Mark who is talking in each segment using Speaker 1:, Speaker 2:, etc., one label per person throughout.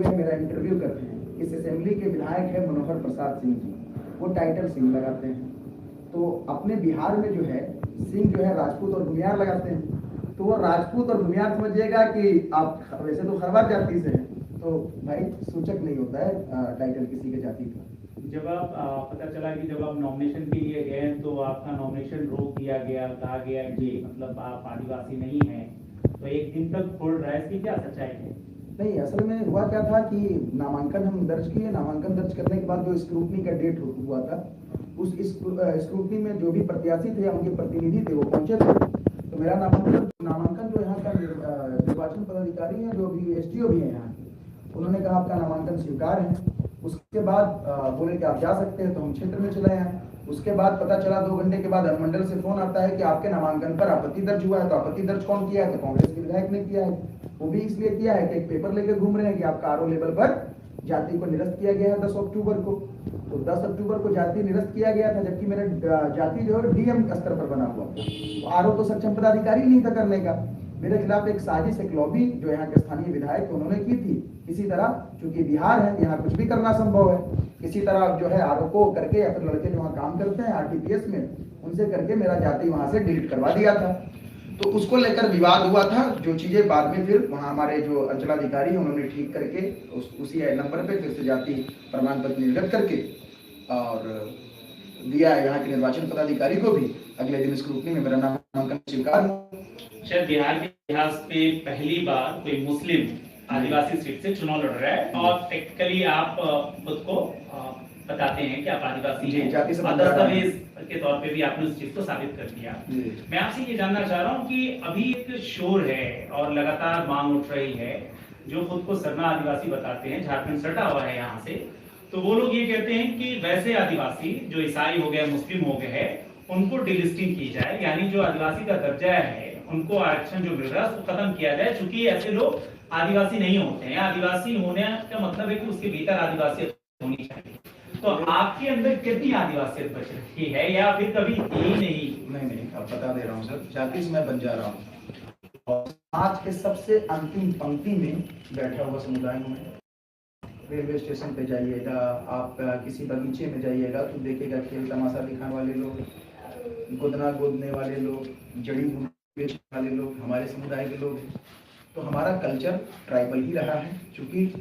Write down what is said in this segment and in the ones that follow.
Speaker 1: मेरा इंटरव्यू करते हैं, इस असेंबली के विधायक है मनोहर प्रसाद सिंह जी, वो टाइटल सिंह लगाते हैं। तो अपने बिहार में जो है सिंह जो है राजपूत और भूमियार लगाते हैं, तो वो राजपूत और भूमियार समझिएगा कि आप वैसे तो खरवार जाति से हैं, तो भाई सूचक नहीं होता है टाइटल किसी के जाति का।
Speaker 2: जब आप पता चला कि जब आप नॉमिनेशन के लिए गए तो आपका नॉमिनेशन रोक दिया गया, कहा गया कि मतलब आप आदिवासी नहीं हैं, तो एक दिन तक होल्ड रहा है, इसकी क्या सच्चाई है?
Speaker 1: नहीं, असल में हुआ क्या था कि नामांकन हम दर्ज किए, नामांकन दर्ज करने के बाद जो स्क्रूटनी का डेट हुआ था, उस स्क्रूटनी में जो भी प्रत्याशी थे या उनके प्रतिनिधि थे वो पहुंचे थे। तो मेरा नामांकन जो यहाँ का निर्वाचन पदाधिकारी है, जो भी एसडीओ भी है यहाँ, उन्होंने कहा आपका नामांकन स्वीकार है। उसके बाद बोले कि आप जा सकते हैं, तो हम क्षेत्र में चले आए। उसके बाद पता चला 2 घंटे के बाद अनुमंडल से फोन आता है कि आपके नामांकन पर आपत्ति दर्ज हुआ है। तो आपत्ति दर्ज कौन किया है? तो कांग्रेस के विधायक ने किया है। वो भी इसलिए किया है कि एक पेपर लेके घूम रहे हैं कि आपका आरओ लेवल पर जाति को निरस्त किया गया है 10 अक्टूबर को। तो 10 अक्टूबर को जाति निरस्त किया गया था, जबकि मेरा जाति जो है डीएम स्तर पर बना हुआ था। तो आरओ तो सक्षम पदाधिकारी नहीं था करने का। मेरे खिलाफ एक साजिश, एक लॉबी जो यहाँ के स्थानीय विधायक उन्होंने की थी। किसी तरह, चूंकि बिहार है, यहाँ कुछ भी करना संभव है, किसी तरह जो है आरओ को करके या फिर लड़के जो वहाँ काम करते हैं आरटीपीएस में, उनसे करके मेरा जाति वहाँ से डिलीट करवा दिया था। तो उसको लेकर विवाद हुआ था, जो चीजें बाद में फिर वहाँ हमारे जो अंचलाधिकारी हैं उन्होंने ठीक करके उसी नंबर पे फिर से जाति प्रमाण पत्र निर्गत करके और दिया। यहाँ के निर्वाचन पदाधिकारी को भी अगले दिन स्क्रूटनी में मेरा नामांकन स्वीकार।
Speaker 2: शायद बिहार के इतिहास पे पहली बार कोई मुस्लिम आदिवासी सीट से चुनाव लड़ रहा है और टेक्निकली आप खुद को बताते हैं कि आप आदिवासी हैं, दस्तावेज के तौर पे भी आपने उस चीज को साबित कर दिया। मैं आपसे ये जानना चाह रहा हूँ कि अभी एक शोर है और लगातार मांग उठ रही है, जो खुद को सरना आदिवासी बताते हैं, झारखंड सटा हुआ है यहाँ से, तो वो लोग ये कहते हैं कि वैसे आदिवासी जो ईसाई हो गए, मुस्लिम हो गए हैं, उनको डिलिस्टिंग की जाए, यानी जो आदिवासी का दर्जा है उनको आरक्षण जो मिल रहा है उसको खत्म किया जाए, चूंकि ऐसे लोग आदिवासी नहीं होते हैं। आदिवासी होने का मतलब है कि उसके भीतर आदिवासियत होनी चाहिए। तो आपके अंदर कितनी आदिवासियत बच रही है या फिर कभी थी नहीं?
Speaker 1: नहीं, अब बता दे रहा हूँ सर, जाति से मैं बन जा रहा हूँ और आज के सबसे अंतिम पंक्ति में बैठा हुआ समुदाय में। रेलवे स्टेशन पे जाइएगा, आप किसी बगीचे में जाइएगा तो देखेगा खेल तमाशा दिखाने वाले लोग, गोदना गोदने वाले लोग, जड़ी बूटी बेचने वाले लोग हमारे समुदाय के लोग हैं। तो हमारा कल्चर ट्राइबल ही रहा है चूंकि,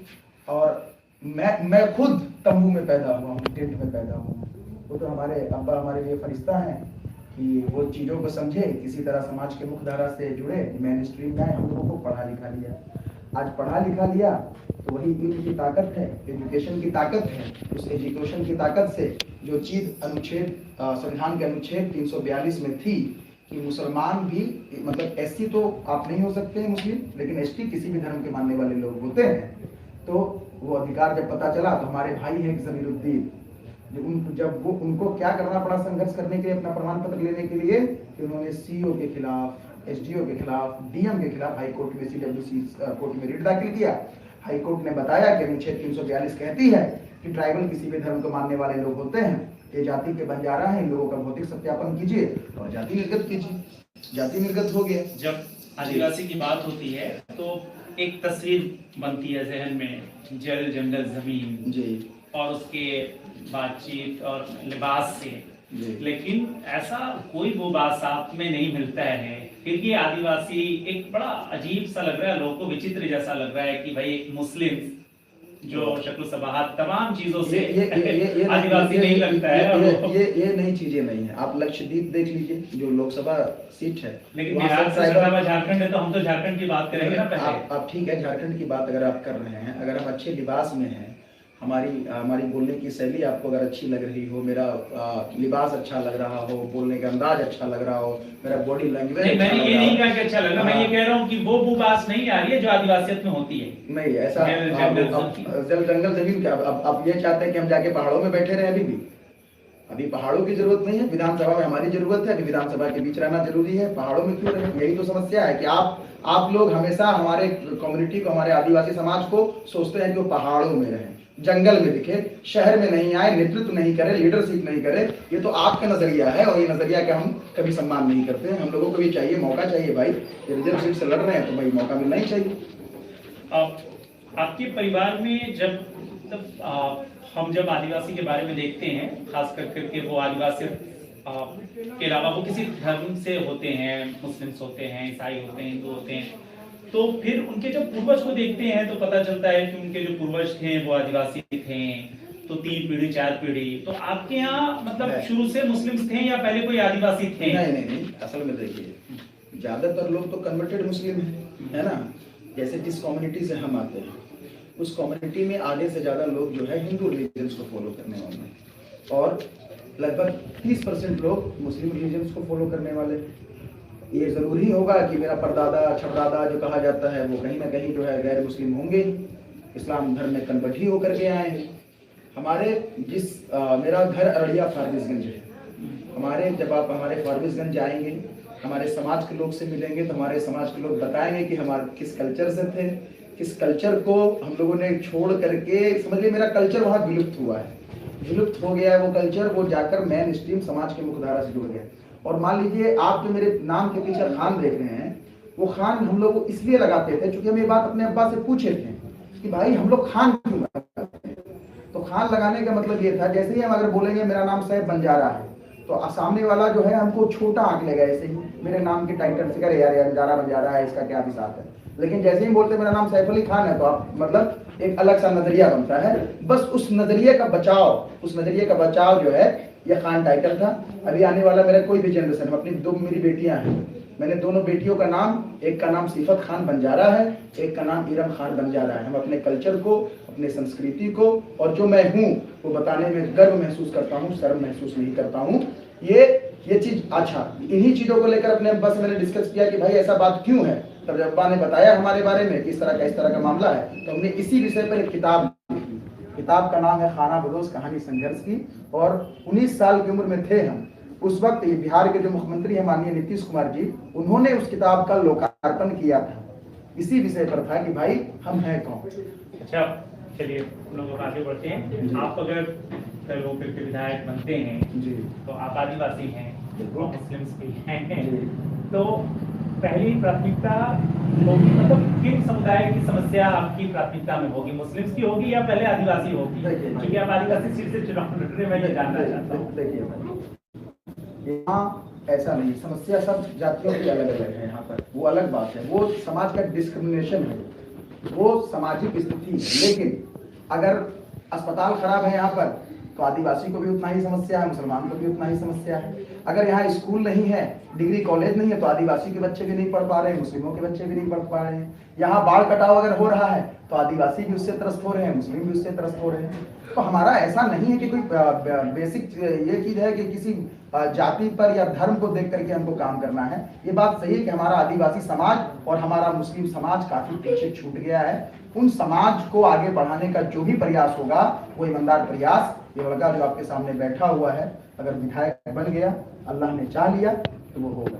Speaker 1: और मैं खुद तंबू में पैदा हुआ हूँ, टेंट में पैदा हुआ हूँ। वो तो हमारे अब्बा हमारे लिए फरिश्ता हैं कि वो चीज़ों को समझे, किसी तरह समाज के मुख्य धारा से जुड़े, मेन स्ट्रीम में आए। हम लोगों को पढ़ा लिखा लिया, आज पढ़ा लिखा लिया तो वही इल्म की ताकत है, एजुकेशन की ताकत है। उस एजुकेशन की ताकत से जो चीज़ संविधान के अनुच्छेद 342 में थी कि मुसलमान भी, मतलब एससी तो आप नहीं हो सकते हैं मुस्लिम, लेकिन एसटी किसी भी धर्म के मानने वाले लोग होते हैं। तो वो अधिकार जब पता चला तो हमारे भाई हैं जमीरुद्दीन, जब वो उनको क्या करना पड़ा संघर्ष करने के लिए, अपना प्रमाण पत्र लेने के लिए, कि उन्होंने सीओ के खिलाफ, एसडीओ के खिलाफ, डीएम के खिलाफ हाई कोर्ट में, सीडब्ल्यूसी कोर्ट में रिट दाखिल किया। हाई कोर्ट ने बताया कि अनुच्छेद 342 कहती है कि ट्राइबल किसी भी धर्म को मानने वाले लोग होते हैं, ये जाति के बंजारा हैं, इन लोगों का भौतिक सत्यापन कीजिए और जाति निर्गत कीजिए। जाति निर्गत हो गया।
Speaker 2: जब आदिवासी की बात होती है तो एक तस्वीर बनती है जहन में, जल जंगल जमीन जी, और उसके बातचीत और लिबास से, लेकिन ऐसा कोई वो बात आप में नहीं मिलता है। फिर ये आदिवासी एक बड़ा अजीब सा लग रहा है, लोगों को विचित्र जैसा लग रहा है कि भाई एक मुस्लिम जो शक्ल सबाहत तमाम चीजों से आदिवासी नहीं लगता है।
Speaker 1: ये नई चीजें नहीं है। आप लक्षद्वीप देख लीजिए, जो लोकसभा सीट है,
Speaker 2: लेकिन बिहार से झारखंड है, तो हम तो झारखंड की बात करेंगे ना पहले।
Speaker 1: आप ठीक है, झारखंड की बात अगर आप कर रहे हैं, अगर हम अच्छे लिबास में हैं, हमारी बोलने की शैली आपको अगर अच्छी लग रही हो, मेरा लिबास अच्छा लग रहा हो, बोलने का अंदाज अच्छा लग रहा हो, मेरा बॉडी लैंग्वेज,
Speaker 2: मैंने ये नहीं कहा कि अच्छा लग रहा, मैं ये कह रहा हूँ कि वो बात नहीं आ रही है जो आदिवासियत में होती है।
Speaker 1: नहीं, ऐसा जल जंगल जमीन क्या, अब ये चाहते हैं कि हम जाके पहाड़ों में बैठे रहे? अभी पहाड़ों की जरूरत नहीं है, विधानसभा में हमारी जरूरत है। अभी विधानसभा के बीच रहना जरूरी है, पहाड़ों में क्यों रहे? यही तो समस्या है कि आप लोग हमेशा हमारे कम्युनिटी को, हमारे आदिवासी समाज को सोचते हैं कि वो पहाड़ों में रहे, जंगल में दिखे, शहर में नहीं आए, नेतृत्व नहीं करे, लीडरशिप नहीं करे। ये तो आपका नजरिया है और ये नजरिया का हम कभी सम्मान नहीं करते हैं। हम लोगों को भी चाहिए, मौका चाहिए भाई। रिजर्व सीट से लड़ रहे हैं तो भाई मौका मिलना ही चाहिए।
Speaker 2: अब आपके परिवार में जब हम जब आदिवासी के बारे में देखते हैं, खास करके वो आदिवासी के अलावा वो किसी धर्म से होते हैं, मुस्लिम्स होते हैं, ईसाई होते हैं, हिंदू होते हैं, तो फिर उनके जब पूर्वज को देखते हैं तो पता चलता है कि उनके जो पूर्वज थे वो आदिवासी थे, तो 3 पीढ़ी 4 पीढ़ी। तो आपके यहाँ मतलब शुरू से मुस्लिम्स थे या पहले कोई आदिवासी थे?
Speaker 1: नहीं, असल में देखिए ज्यादातर लोग तो कन्वर्टेड मुस्लिम है ना। जैसे जिस कम्युनिटी से हम आते हैं उस कम्युनिटी में आधे से ज्यादा लोग जो है हिंदू रिलीजन्स को फॉलो करने वाले हैं और लगभग 30% लोग मुस्लिम रिलीजन्स को फॉलो करने वाले। ये जरूरी होगा कि मेरा परदादा छपदादा जो कहा जाता है वो कहीं ना कहीं जो है गैर मुस्लिम होंगे, इस्लाम धर्म में कन्वर्ट ही होकर के आए हैं। हमारे मेरा घर अररिया फारबिसगंज है। जब आप हमारे फारबिसगंज जाएंगे, हमारे समाज के लोग से मिलेंगे तो हमारे समाज के लोग बताएंगे कि हमारे किस कल्चर से थे, किस कल्चर को हम लोगों ने छोड़ करके, समझ लीजिए मेरा कल्चर वहाँ विलुप्त हुआ है, विलुप्त हो गया है वो कल्चर, वो जाकर मेन स्ट्रीम समाज के मुख्यधारा से जुड़ गया। और मान लीजिए आप जो मेरे नाम के पीछे खान देख रहे हैं, वो खान हम लोग इसलिए लगाते थे क्योंकि हम ये बात अपने अब्बा से पूछे थे कि भाई हम लोग खान क्यों लगाते हैं। तो खान लगाने का मतलब ये था, जैसे ही हम अगर बोलेंगे मेरा नाम सैफ बंजारा है तो सामने वाला जो है हमको छोटा आंक लेगा, ऐसे ही मेरे नाम के टाइटल से करे यार बंजारा है, इसका क्या विसात है। लेकिन जैसे ही बोलते मेरा नाम सैफ अली खान है तो आप मतलब एक अलग सा नजरिया बनता है। बस उस नजरिए का बचाव जो है ये खान टाइटल था। अभी आने वाला मेरा कोई भी जनरेशन, अपनी 2 मेरी बेटियां हैं, मैंने दोनों बेटियों का नाम, एक का नाम सिफत खान बंजारा है, एक का नाम इरम खान बंजारा है। हम अपने कल्चर को, अपने संस्कृति को और जो मैं हूँ वो बताने में गर्व महसूस करता हूँ, शर्म महसूस नहीं करता हूँ। ये चीज अच्छा, इन्हीं चीजों को लेकर अपने अब्बा से मैंने डिस्कस किया कि भाई ऐसा बात क्यों है। तब जब अब्बा ने बताया हमारे बारे में कि इस तरह का मामला है तो हमने इसी विषय पर एक किताब लिखी। किताब का नाम है खाना बदोश कहानी संघर्ष की। और 19 साल की उम्र में थे हम उस वक्त। ये बिहार के जो मुख्यमंत्री हैं माननीय नीतीश कुमार जी, उन्होंने उस किताब का लोकार्पण किया था, इसी विषय पर था कि भाई हम हैं कौन।
Speaker 2: अच्छा चलिए हम लोग आगे बढ़ते हैं। आप अगर फिर विधायक बनते हैं जी, तो आप आदिवासी हैं, मुस्लिम्स भी हैं, तो पहली प्राथमिकता होगी, मतलब किन समुदाय की समस्या आपकी प्राथमिकता में होगी, मुस्लिम्स की होगी या पहले आदिवासी होगी? क्योंकि आप आदिवासी सीट से चुनाव लड़ रहे हैं, मैं ये जानना चाहता हूँ।
Speaker 1: देखिए यहाँ ऐसा नहीं, समस्या सब जातियों की अलग अलग है। यहाँ पर वो अलग बात है, वो समाज का डिस्क्रिमिनेशन है, वो सामाजिक स्थिति है। लेकिन अगर अस्पताल खराब है यहाँ पर तो आदिवासी को भी उतना ही समस्या है, मुसलमान को भी उतना ही समस्या है। अगर यहाँ स्कूल नहीं है, डिग्री कॉलेज नहीं है तो आदिवासी के बच्चे भी नहीं पढ़ पा रहे हैं, मुस्लिमों के बच्चे भी नहीं पढ़ पा रहे हैं। यहाँ बाढ़ कटाव अगर हो रहा है तो आदिवासी भी उससे त्रस्त हो रहे हैं, मुस्लिम भी उससे त्रस्त हो रहे हैं। तो हमारा ऐसा नहीं है कि कोई बेसिक ये चीज है कि किसी जाति पर या धर्म को देख करके हमको काम करना है। ये बात सही है कि हमारा आदिवासी समाज और हमारा मुस्लिम समाज काफी पीछे छूट गया है। उन समाज को आगे बढ़ाने का जो भी प्रयास होगा वो ईमानदार प्रयास, ये लड़का जो आपके सामने बैठा हुआ है अगर विधायक बन गया, अल्लाह ने चाह लिया तो वो होगा।